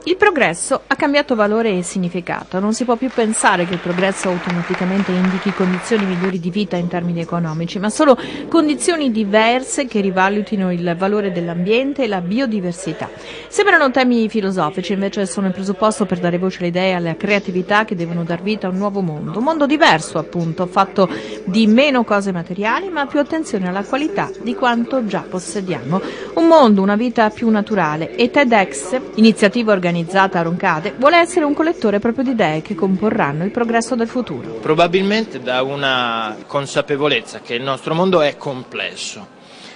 Il progresso ha cambiato valore e significato. Non si può più pensare che il progresso automaticamente indichi condizioni migliori di vita in termini economici, ma solo condizioni diverse che rivalutino il valore dell'ambiente e la biodiversità. Sembrano temi filosofici, invece sono il presupposto per dare voce alle idee e alla creatività che devono dar vita a un nuovo mondo. Un mondo diverso, appunto, fatto di meno cose materiali, ma più attenzione alla qualità di quanto già possediamo. Un mondo, una vita più naturale. E TEDx, iniziativa organizzata a Roncade, vuole essere un collettore proprio di idee che comporranno il progresso del futuro. Probabilmente da una consapevolezza che il nostro mondo è complesso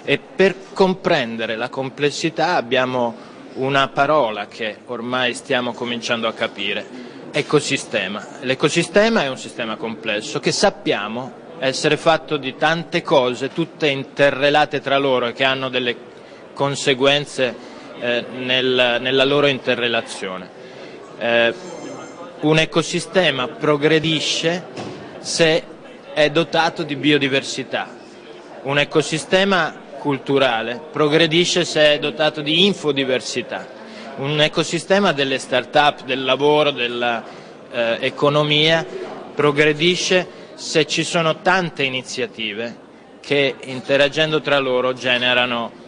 e per comprendere la complessità abbiamo una parola che ormai stiamo cominciando a capire: ecosistema. L'ecosistema è un sistema complesso che sappiamo essere fatto di tante cose, tutte interrelate tra loro e che hanno delle conseguenze nella loro interrelazione. Un ecosistema progredisce se è dotato di biodiversità, un ecosistema culturale progredisce se è dotato di infodiversità, un ecosistema delle start-up, del lavoro, dell'economia progredisce se ci sono tante iniziative che interagendo tra loro generano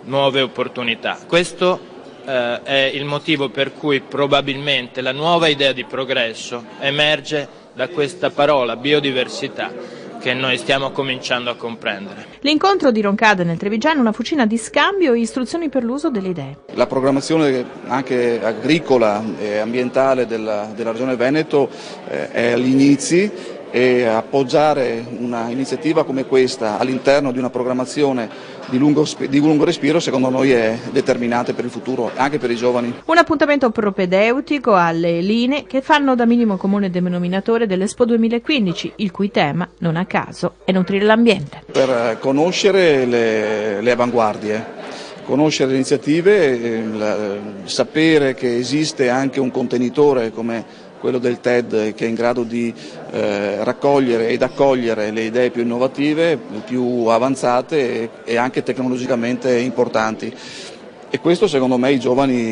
nuove opportunità. Questo è il motivo per cui probabilmente la nuova idea di progresso emerge da questa parola biodiversità che noi stiamo cominciando a comprendere. L'incontro di Roncade nel Trevigiano è una fucina di scambio e istruzioni per l'uso delle idee. La programmazione anche agricola e ambientale della Regione Veneto è agli inizi, e appoggiare una iniziativa come questa all'interno di una programmazione di lungo respiro secondo noi è determinante per il futuro, anche per i giovani. Un appuntamento propedeutico alle linee che fanno da minimo comune denominatore dell'Expo 2015, il cui tema, non a caso, è nutrire l'ambiente. Per conoscere le avanguardie, conoscere le iniziative, sapere che esiste anche un contenitore come quello del TED che è in grado di raccogliere ed accogliere le idee più innovative, più avanzate e anche tecnologicamente importanti. E questo secondo me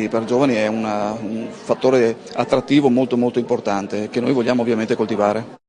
per giovani è un fattore attrattivo molto importante che noi vogliamo ovviamente coltivare.